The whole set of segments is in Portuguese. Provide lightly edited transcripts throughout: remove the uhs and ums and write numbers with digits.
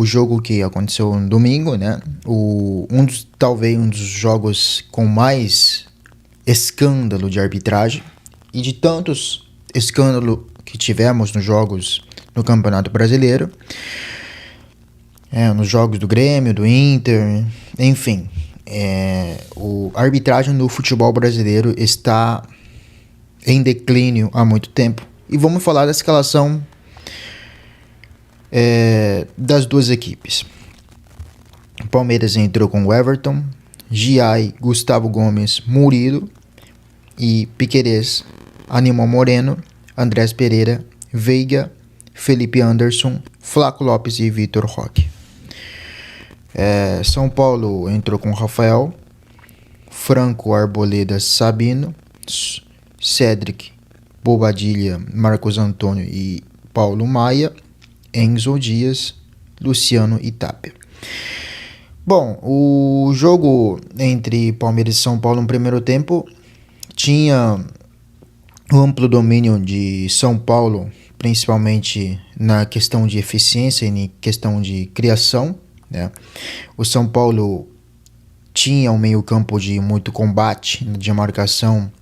o jogo que aconteceu no domingo, né? Talvez um dos jogos com mais escândalo de arbitragem e de tantos escândalos que tivemos nos jogos no Campeonato Brasileiro, nos jogos do Grêmio, do Inter, enfim. A arbitragem no futebol brasileiro está em declínio há muito tempo. E vamos falar da escalação das duas equipes. O Palmeiras entrou com o Everton, Giai, Gustavo Gomes, Murilo e Piquerez, Aníbal Moreno, Andrés Pereira, Veiga, Felipe Anderson, Flaco Lopes e Vitor Roque. São Paulo entrou com Rafael, Franco, Arboleda, Sabino, Cedric, Bobadilha, Marcos Antônio e Paulo Maia, Enzo Dias, Luciano e Tapia. Bom, o jogo entre Palmeiras e São Paulo no primeiro tempo tinha um amplo domínio de São Paulo, principalmente na questão de eficiência e na questão de criação, né? O São Paulo tinha um meio-campo de muito combate, de marcação,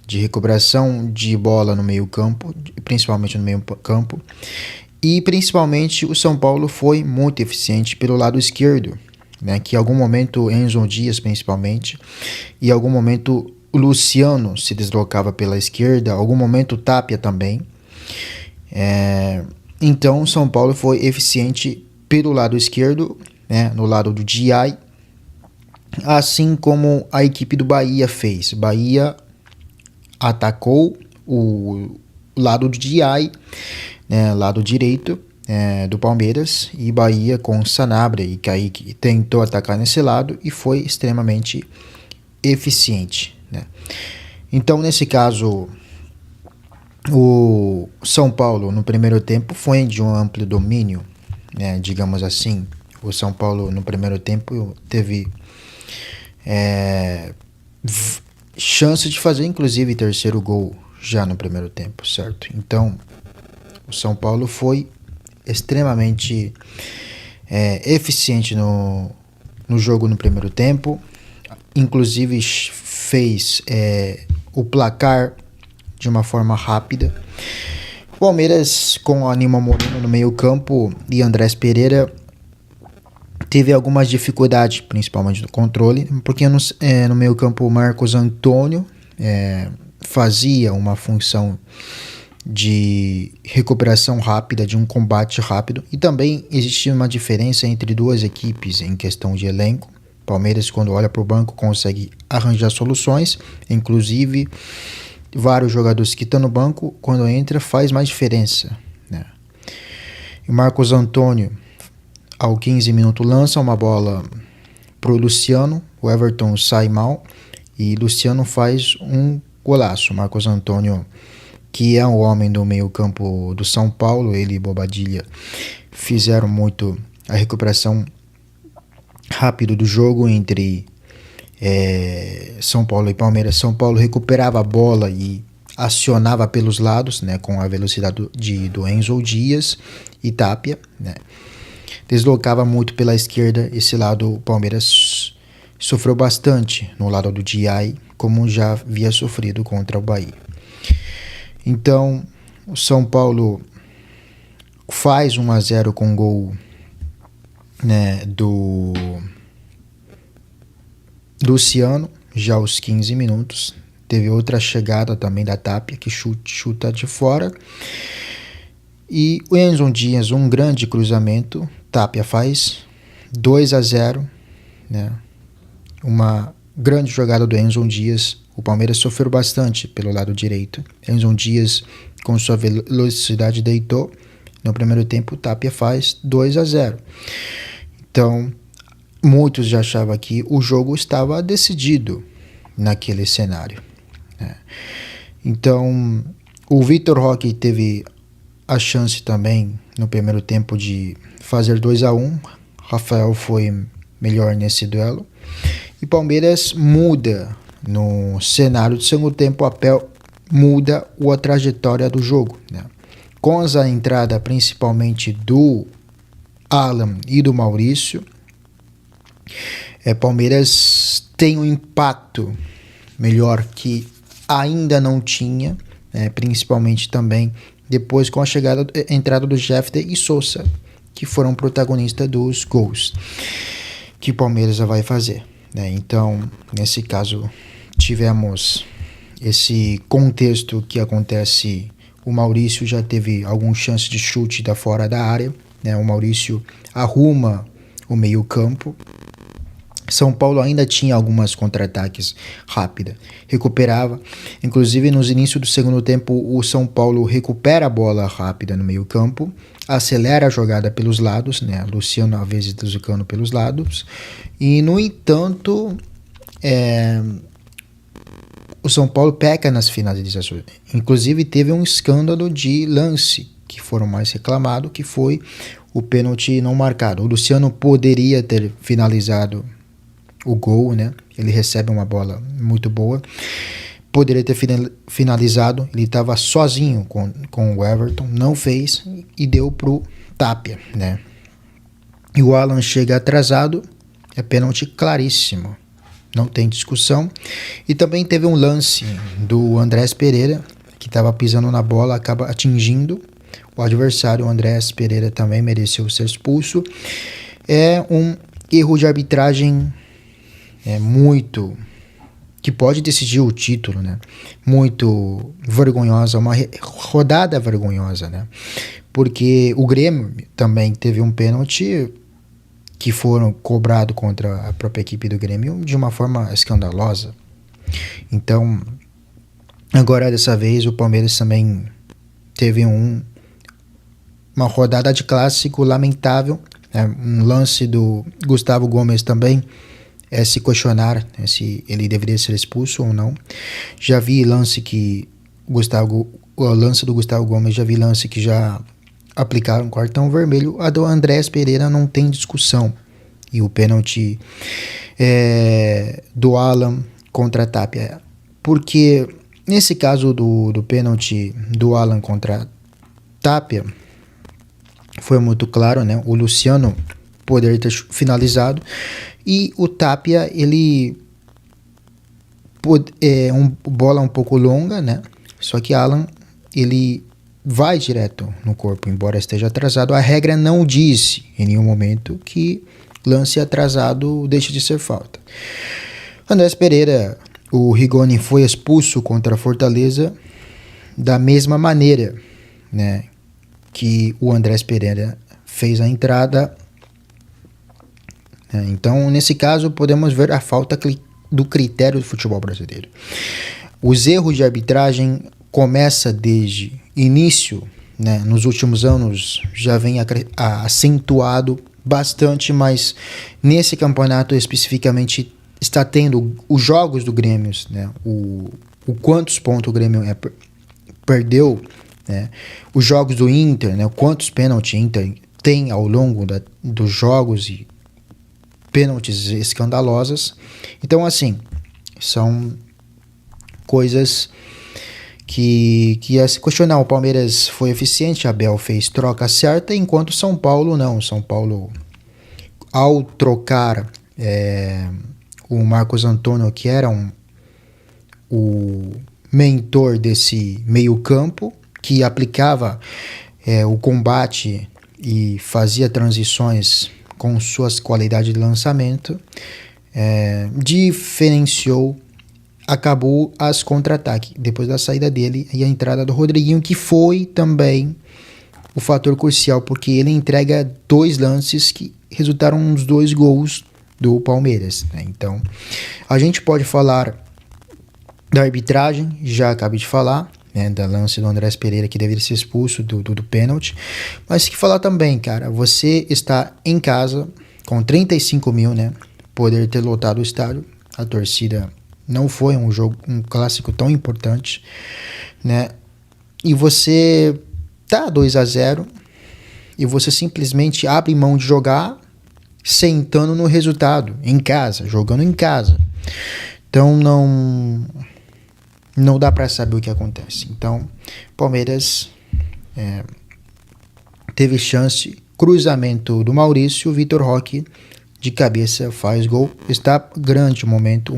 de recuperação de bola no meio-campo, principalmente no meio-campo. E principalmente o São Paulo foi muito eficiente pelo lado esquerdo, né? Que em algum momento Enzo Dias principalmente, e em algum momento o Luciano se deslocava pela esquerda, em algum momento o Tapia também. Então o São Paulo foi eficiente pelo lado esquerdo, né? No lado do Giai, assim como a equipe do Bahia fez. Bahia atacou o lado do Giai, lado direito do Palmeiras, e Bahia com Sanabria e Kaique tentou atacar nesse lado e foi extremamente eficiente, né? Então, nesse caso, o São Paulo no primeiro tempo foi de um amplo domínio, né, digamos assim. O São Paulo no primeiro tempo teve chance de fazer inclusive terceiro gol já no primeiro tempo, certo? Então o São Paulo foi extremamente eficiente no jogo no primeiro tempo, inclusive fez o placar de uma forma rápida. O Palmeiras, com Aníbal Moreno no meio campo e Andrés Pereira, teve algumas dificuldades, principalmente no controle, porque no meio campo o Marcos Antônio fazia uma função de recuperação rápida, de um combate rápido, e também existia uma diferença entre duas equipes em questão de elenco. Palmeiras, quando olha para o banco, consegue arranjar soluções, inclusive vários jogadores que estão no banco, quando entra, faz mais diferença, né? E o Marcos Antônio, ao 15 minutos, lança uma bola para o Luciano, o Everton sai mal e Luciano faz um golaço. Marcos Antônio, que é o homem do meio campo do São Paulo, ele e Bobadilha fizeram muito a recuperação rápido do jogo entre São Paulo e Palmeiras. São Paulo recuperava a bola e acionava pelos lados, né, com a velocidade do Enzo Dias e Tapia, né? Deslocava muito pela esquerda. Esse lado o Palmeiras sofreu bastante no lado do Giai, como já havia sofrido contra o Bahia. Então o São Paulo faz 1-0 com gol, né, do Luciano, já aos 15 minutos. Teve outra chegada também da Tapia, que chuta de fora. E o Enzo Dias, um grande cruzamento, Tapia faz 2-0, né? Uma grande jogada do Enzo Dias. O Palmeiras sofreu bastante pelo lado direito. Enzo Dias, com sua velocidade, deitou. No primeiro tempo, o Tapia faz 2-0. Então, muitos já achavam que o jogo estava decidido naquele cenário, né? Então, o Vitor Roque teve a chance também no primeiro tempo de fazer 2-1. Rafael foi melhor nesse duelo. E Palmeiras muda no cenário do segundo tempo, muda a trajetória do jogo, né? Com a entrada principalmente do Alan e do Maurício. Palmeiras tem um impacto melhor que ainda não tinha, principalmente também depois com a entrada do Jefter e Souza, que foram protagonistas dos gols que o Palmeiras vai fazer. Então, nesse caso, tivemos esse contexto que acontece. O Maurício já teve algumas chances de chute da fora da área, o Maurício arruma o meio campo. São Paulo ainda tinha algumas contra-ataques rápidas, recuperava, inclusive nos inícios do segundo tempo o São Paulo recupera a bola rápida no meio campo, acelera a jogada pelos lados, Luciano às vezes deslocando pelos lados, e no entanto o São Paulo peca nas finalizações, inclusive teve um escândalo de lance que foram mais reclamados, que foi o pênalti não marcado. O Luciano poderia ter finalizado o gol, Ele recebe uma bola muito boa. Poderia ter finalizado. Ele estava sozinho com o Everton. Não fez e deu pro Tapia, E o Alan chega atrasado. É pênalti claríssimo. Não tem discussão. E também teve um lance do Andrés Pereira, que estava pisando na bola, acaba atingindo o adversário. O Andrés Pereira também mereceu ser expulso. É um erro de arbitragem muito, que pode decidir o título, muito vergonhosa, uma rodada vergonhosa, porque o Grêmio também teve um pênalti que foram cobrado contra a própria equipe do Grêmio de uma forma escandalosa. Então, agora dessa vez o Palmeiras também teve uma rodada de clássico lamentável, um lance do Gustavo Gomes também se questionar se ele deveria ser expulso ou não. Já vi lance o lance do Gustavo Gomes, já vi lance que já aplicaram um cartão vermelho. A do Andrés Pereira não tem discussão. E o pênalti do Alan contra a Tapia. Porque nesse caso do pênalti do Alan contra a Tapia, foi muito claro, O Luciano poderia ter finalizado. E o Tapia, ele bola um pouco longa, Só que Alan, ele vai direto no corpo, embora esteja atrasado. A regra não diz em nenhum momento que lance atrasado deixa de ser falta. Andrés Pereira, o Rigoni foi expulso contra a Fortaleza da mesma maneira, que o Andrés Pereira fez a entrada. Então, nesse caso, podemos ver a falta do critério do futebol brasileiro. Os erros de arbitragem começam desde início, nos últimos anos já vem acentuado bastante, mas nesse campeonato especificamente está tendo os jogos do Grêmio, o quantos pontos o Grêmio perdeu, os jogos do Inter, quantos pênaltis Inter tem ao longo dos jogos e pênaltis escandalosas. Então, assim, são coisas que ia se questionar. O Palmeiras foi eficiente, Abel fez troca certa, enquanto São Paulo não. São Paulo, ao trocar o Marcos Antônio, que era o mentor desse meio campo, que aplicava o combate e fazia transições com suas qualidades de lançamento, diferenciou, acabou as contra-ataques, depois da saída dele e a entrada do Rodriguinho, que foi também o fator crucial, porque ele entrega 2 lances que resultaram nos 2 gols do Palmeiras. Então, a gente pode falar da arbitragem, já acabei de falar, da lance do Andrés Pereira, que deveria ser expulso do pênalti, mas que falar também, cara, você está em casa com 35 mil, poder ter lotado o estádio, a torcida não foi um clássico tão importante, e você tá 2-0 e você simplesmente abre mão de jogar sentando no resultado, em casa, jogando em casa. Então não dá para saber o que acontece. Então, Palmeiras teve chance, cruzamento do Maurício, o Vitor Roque de cabeça faz gol. Está um grande momento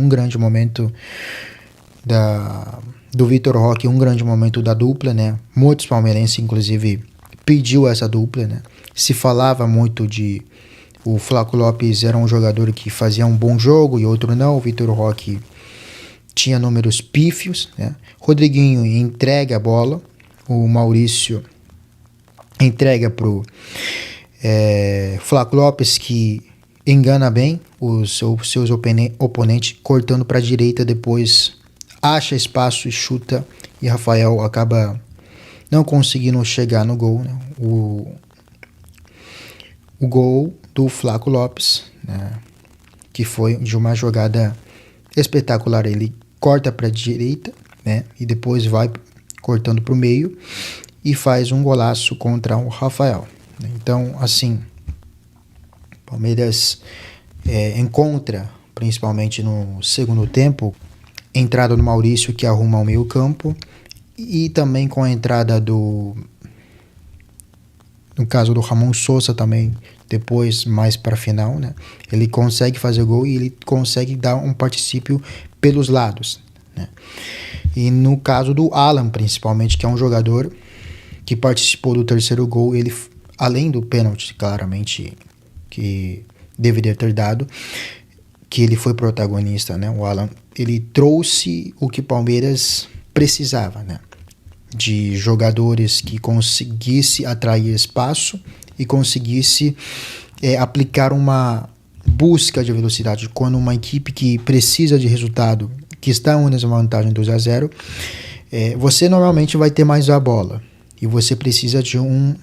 do Vitor Roque, um grande momento da dupla, né? Muitos palmeirenses, inclusive, pediu essa dupla, né? Se falava muito de o Flaco Lopes era um jogador que fazia um bom jogo e outro não. O Vitor Roque tinha números pífios, né? Rodriguinho entrega a bola, o Maurício entrega pro Flaco Lopes, que engana bem os seus oponentes, cortando para a direita, depois acha espaço e chuta, e Rafael acaba não conseguindo chegar no gol, né? O gol do Flaco Lopes, né? Que foi de uma jogada espetacular. Ele corta para a direita, né? E depois vai cortando para o meio e faz um golaço contra o Rafael. Então, assim, Palmeiras encontra, principalmente no segundo tempo, entrada do Maurício, que arruma o meio campo, e também com a entrada no caso do Ramon Sosa também, depois mais para final, né? Ele consegue fazer gol e ele consegue dar um particípio pelos lados, né? E no caso do Alan, principalmente, que é um jogador que participou do terceiro gol, ele, além do pênalti, claramente, que deveria ter dado, que ele foi protagonista, né? O Alan, ele trouxe o que o Palmeiras precisava, né? De jogadores que conseguisse atrair espaço e conseguisse aplicar uma busca de velocidade. Quando uma equipe que precisa de resultado, que está em desvantagem 2-0, você normalmente vai ter mais a bola e você precisa de um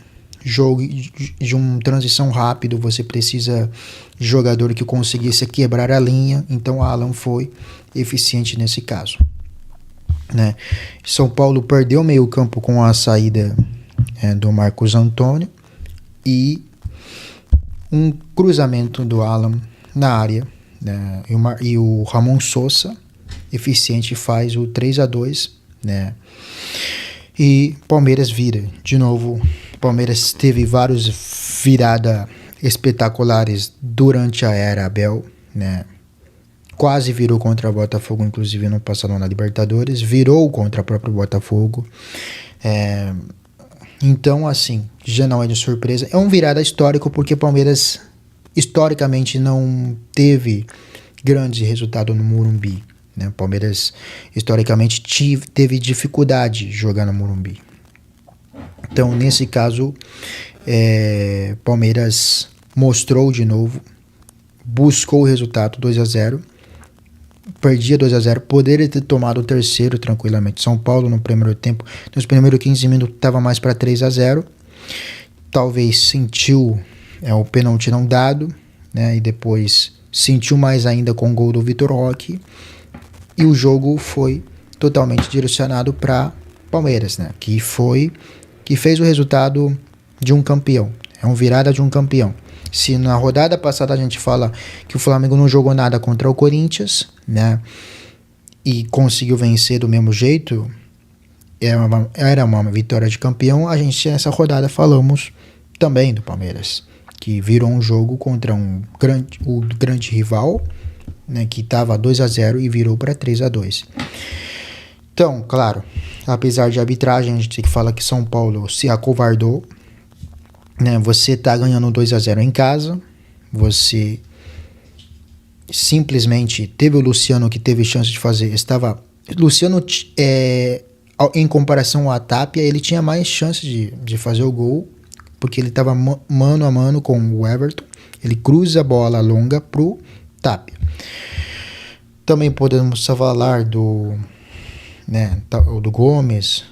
jogo, de uma transição rápido, você precisa de jogador que conseguisse quebrar a linha. Então o Alan foi eficiente nesse caso, né? São Paulo perdeu meio campo com a saída do Marcos Antônio e um cruzamento do Alan na área, né? E o Ramon Sosa, eficiente, faz o 3-2, né? E Palmeiras vira de novo. Palmeiras teve vários viradas espetaculares durante a era Abel, né? Quase virou contra o Botafogo, inclusive no passado na Libertadores, virou contra o próprio Botafogo. Então, assim, já não é de surpresa. É um virada histórico porque o Palmeiras historicamente não teve grande resultado no Morumbi, né? O Palmeiras historicamente teve dificuldade de jogar no Morumbi. Então, nesse caso, Palmeiras mostrou de novo, buscou o resultado 2-0, perdia 2-0, poderia ter tomado o terceiro tranquilamente. São Paulo no primeiro tempo, nos primeiros 15 minutos estava mais para 3-0, talvez sentiu o pênalti não dado, né? E depois sentiu mais ainda com o gol do Vitor Roque, e o jogo foi totalmente direcionado para Palmeiras, né? Que fez o resultado de um campeão. É uma virada de um campeão. Se na rodada passada a gente fala que o Flamengo não jogou nada contra o Corinthians, né? E conseguiu vencer do mesmo jeito, era uma vitória de campeão. A gente nessa rodada falamos também do Palmeiras, que virou um jogo contra o grande rival, né? Que estava 2-0 e virou para 3-2. Então, claro, apesar de arbitragem, a gente tem que falar que São Paulo se acovardou, né? Você tá ganhando 2-0 em casa, você simplesmente teve o Luciano, que teve chance de fazer, Luciano, em comparação ao Tapia, ele tinha mais chance de fazer o gol, porque ele estava mano a mano com o Everton, ele cruza a bola longa pro Tapia. Também podemos falar do Gomes.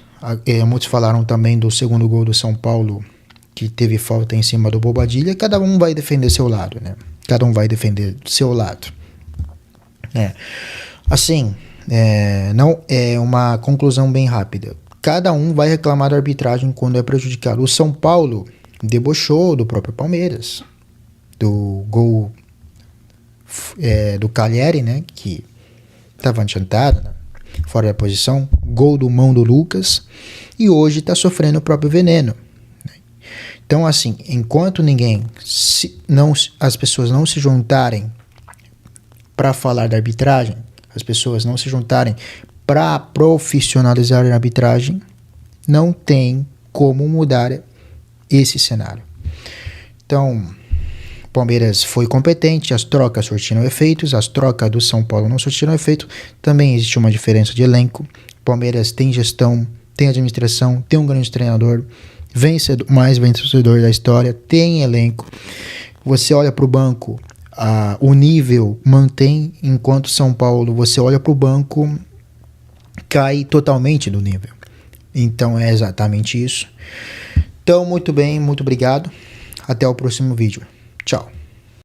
Muitos falaram também do segundo gol do São Paulo, que teve falta em cima do Bobadilla. Cada um vai defender seu lado, né? Cada um vai defender seu lado. Assim, não é uma conclusão bem rápida. Cada um vai reclamar da arbitragem quando é prejudicado. O São Paulo debochou do próprio Palmeiras, do gol do Cagliari, né? Que estava adiantado, né? Fora da posição, gol do mão do Lucas, e hoje está sofrendo o próprio veneno, né? Então, assim, enquanto as pessoas não se juntarem para falar da arbitragem, as pessoas não se juntarem para profissionalizar a arbitragem, não tem como mudar esse cenário. Então, o Palmeiras foi competente, as trocas surtiram efeitos, as trocas do São Paulo não surtiram efeito, também existe uma diferença de elenco. O Palmeiras tem gestão, tem administração, tem um grande treinador, mais vencedor da história, tem elenco. Você olha para o banco, o nível mantém, enquanto São Paulo, você olha para o banco, cai totalmente do nível. Então é exatamente isso. Então, muito bem, muito obrigado. Até o próximo vídeo. Tchau.